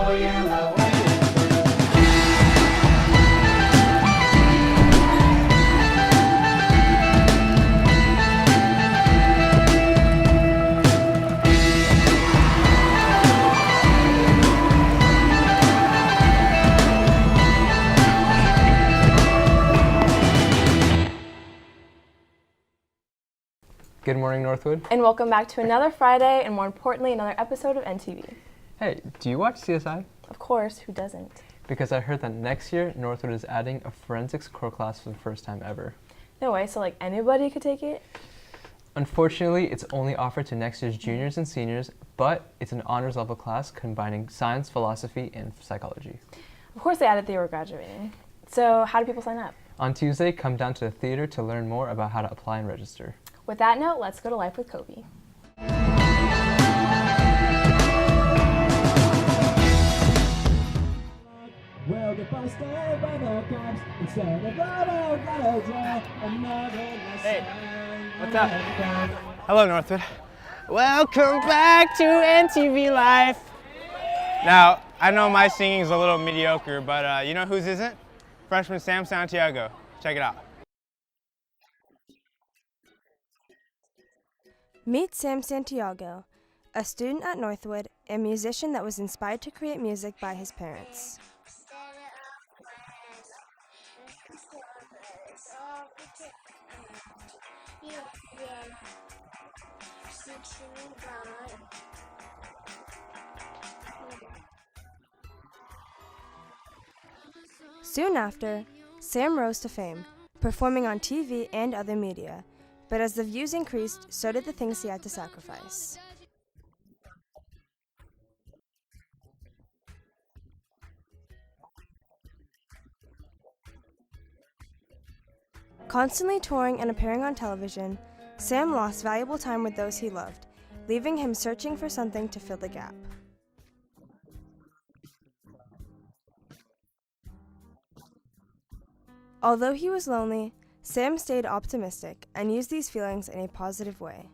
Good morning, Northwood. And welcome back to another Friday, and more importantly, another episode of NTV. Hey, do you watch CSI? Of course, who doesn't? Because I heard that next year, Northwood is adding a forensics core class for the first time ever. No way, so like anybody could take it? Unfortunately, it's only offered to next year's juniors and seniors, but it's an honors level class combining science, philosophy, and psychology. Of course they added they were graduating. So how do people sign up? On Tuesday, come down to the theater to learn more about how to apply and register. With that note, let's go to Life with Kobe. Hey, what's up? Hello, Northwood. Welcome back to NTV Life. Now, I know my singing's a little mediocre, but you know whose isn't? Freshman Sam Santiago. Check it out. Meet Sam Santiago, a student at Northwood and musician that was inspired to create music by his parents. Soon after, Sam rose to fame, performing on TV and other media. But as the views increased, so did the things he had to sacrifice. Constantly touring and appearing on television, Sam lost valuable time with those he loved, leaving him searching for something to fill the gap. Although he was lonely, Sam stayed optimistic and used these feelings in a positive way.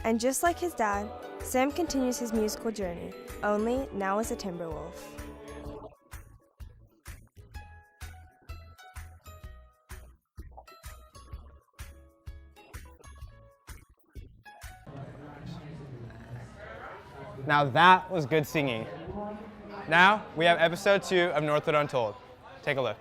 And just like his dad, Sam continues his musical journey, only now as a Timberwolf. Now that was good singing. Now we have episode 2 of Northwood Untold. Take a look.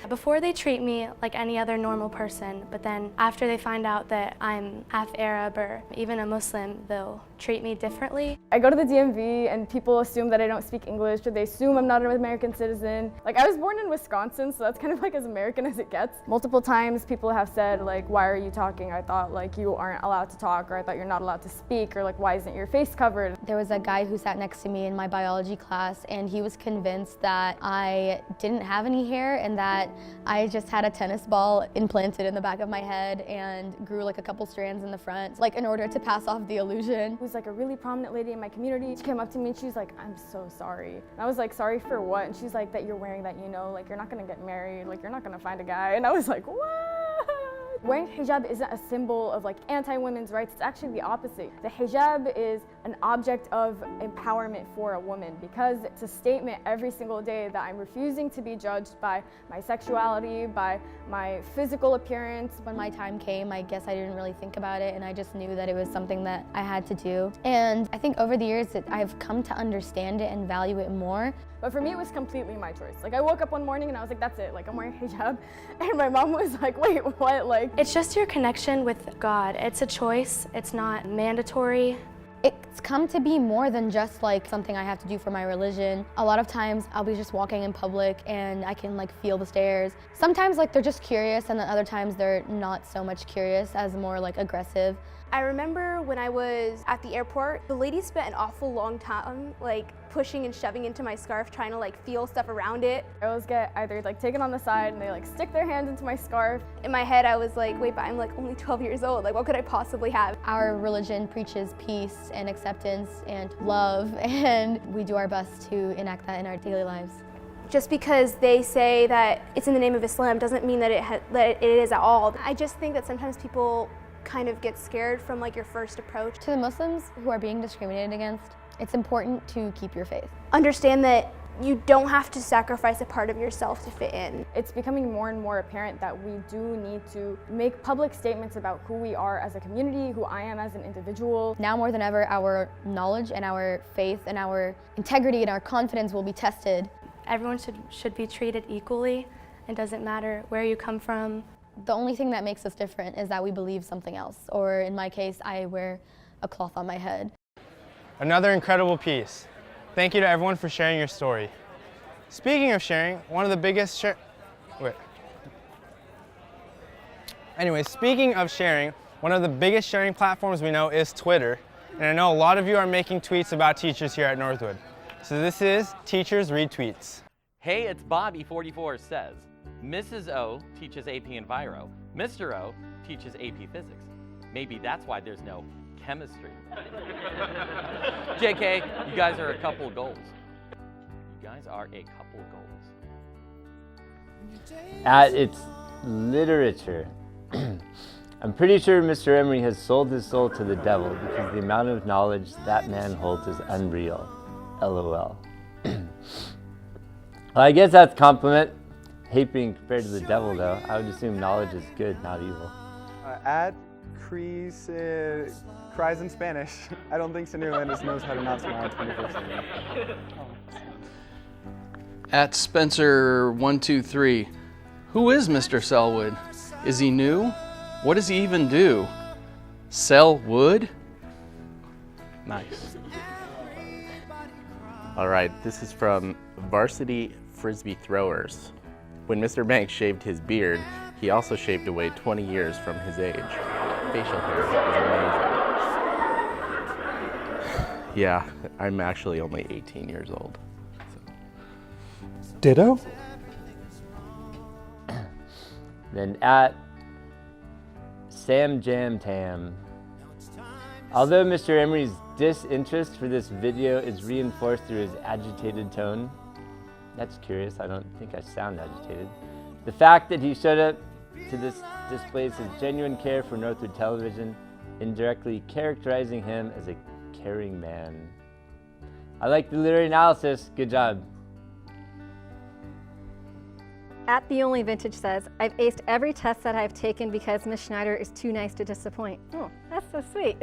Before they treat me like any other normal person, but then after they find out that I'm half Arab or even a Muslim, they'll treat me differently. I go to the DMV and people assume that I don't speak English, or they assume I'm not an American citizen. Like, I was born in Wisconsin, so that's kind of like as American as it gets. Multiple times people have said, like, why are you talking? I thought like you aren't allowed to talk, or I thought you're not allowed to speak, or like, why isn't your face covered? There was a guy who sat next to me in my biology class, and he was convinced that I didn't have any hair and that I just had a tennis ball implanted in the back of my head and grew like a couple strands in the front, like in order to pass off the illusion. Who's like a really prominent lady in my community. She came up to me and she was like, I'm so sorry. And I was like, sorry for what? And she's like, that you're wearing that, you know, like you're not gonna get married, like you're not gonna find a guy. And I was like, what? Wearing hijab isn't a symbol of like anti-women's rights, it's actually the opposite. The hijab is an object of empowerment for a woman, because it's a statement every single day that I'm refusing to be judged by my sexuality, by my physical appearance. When my time came, I guess I didn't really think about it, and I just knew that it was something that I had to do. And I think over the years that I've come to understand it and value it more. But for me, it was completely my choice. Like, I woke up one morning and I was like, that's it, like I'm wearing hijab. And my mom was like, wait, what? Like, It's just your connection with God. It's a choice, it's not mandatory. It's come to be more than just like something I have to do for my religion. A lot of times I'll be just walking in public and I can like feel the stares. Sometimes like they're just curious, and then other times they're not so much curious, as more like aggressive. I remember when I was at the airport, the lady spent an awful long time like pushing and shoving into my scarf, trying to like feel stuff around it. I always get either like taken on the side and they like stick their hands into my scarf. In my head, I was like, wait, but I'm like only 12 years old. Like, what could I possibly have? Our religion preaches peace and acceptance and love, and we do our best to enact that in our daily lives. Just because they say that it's in the name of Islam doesn't mean that it is at all. I just think that sometimes people kind of get scared from like your first approach. To the Muslims who are being discriminated against, it's important to keep your faith. Understand that you don't have to sacrifice a part of yourself to fit in. It's becoming more and more apparent that we do need to make public statements about who we are as a community, who I am as an individual. Now more than ever, our knowledge and our faith and our integrity and our confidence will be tested. Everyone should be treated equally. It doesn't matter where you come from. The only thing that makes us different is that we believe something else, or in my case, I wear a cloth on my head. Another incredible piece. Thank you to everyone for sharing your story. Speaking of sharing, one of the biggest sharing platforms we know is Twitter. And I know a lot of you are making tweets about teachers here at Northwood. So this is Teachers Read Tweets. Hey, it's Bobby44 says, Mrs. O teaches AP Enviro. Mr. O teaches AP Physics. Maybe that's why there's no chemistry. JK, you guys are a couple goals. You guys are a couple goals. At its literature. I'm pretty sure Mr. Emery has sold his soul to the devil because the amount of knowledge that man holds is unreal. LOL. Well, I guess that's a compliment. Hate being compared to the devil though. I would assume knowledge is good, not evil. At cries in Spanish. I don't think Señor Landis knows how to not smile in 21st century. At Spencer123, who is Mr. Selwood? Is he new? What does he even do? Sell wood? Nice. All right, this is from Varsity Frisbee Throwers. When Mr. Banks shaved his beard, he also shaved away 20 years from his age. Facial hair is amazing. Yeah, I'm actually only 18 years old. So. Ditto? Then at Sam Jam Tam. Although Mr. Emery's disinterest for this video is reinforced through his agitated tone, that's curious, I don't think I sound agitated. The fact that he showed up to this displays his genuine care for Northwood Television, indirectly characterizing him as a caring man. I like the literary analysis, good job. At The Only Vintage says, I've aced every test that I've taken because Miss Schneider is too nice to disappoint. Oh, that's so sweet.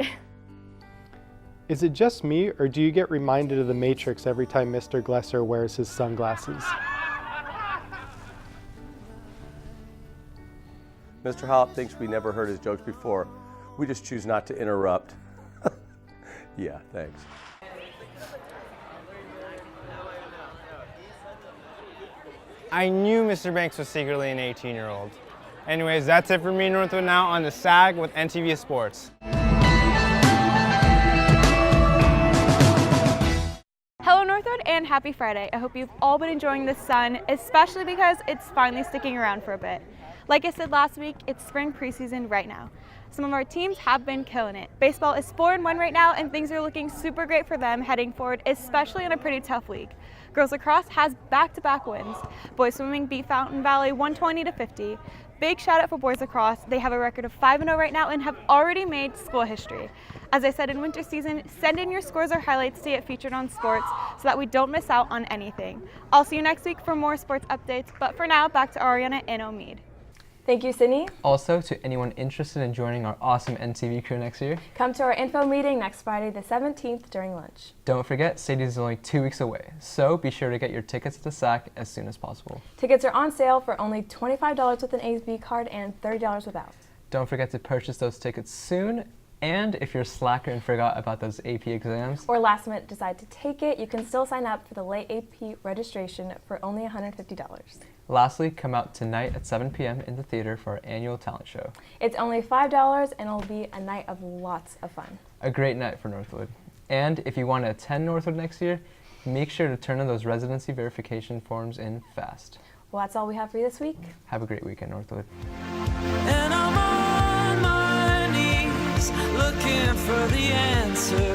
Is it just me, or do you get reminded of the Matrix every time Mr. Glesser wears his sunglasses? Mr. Hopp thinks we never heard his jokes before. We just choose not to interrupt. Yeah, thanks. I knew Mr. Banks was secretly an 18-year-old. Anyways, that's it for me, Northwood Now, on the SAG with NTV Sports. Hello Northwood and happy Friday. I hope you've all been enjoying the sun, especially because it's finally sticking around for a bit. Like I said last week, it's spring preseason right now. Some of our teams have been killing it. Baseball is 4-1 right now and things are looking super great for them heading forward, especially in a pretty tough league. Girls lacrosse has back-to-back wins. Boys swimming beat Fountain Valley 120-50. Big shout out for boys lacrosse. They have a record of 5-0 right now and have already made school history. As I said in winter season, send in your scores or highlights to get featured on sports so that we don't miss out on anything. I'll see you next week for more sports updates, but for now, back to Ariana and Omead. Thank you, Sydney. Also, to anyone interested in joining our awesome NTV crew next year, come to our info meeting next Friday the 17th during lunch. Don't forget, Sadie's is only 2 weeks away, so be sure to get your tickets to SAC as soon as possible. Tickets are on sale for only $25 with an ASB card and $30 without. Don't forget to purchase those tickets soon, And if you're a slacker and forgot about those AP exams, or last minute decide to take it, you can still sign up for the late AP registration for only $150. lastly, come out tonight at 7 p.m. in the theater for our annual talent show. It's only $5 and it'll be a night of lots of fun. A great night for Northwood. And if you want to attend Northwood next year, make sure to turn in those residency verification forms in fast. Well, that's all we have for you this week. Have a great weekend, Northwood. And I'm on my knees looking for the answer.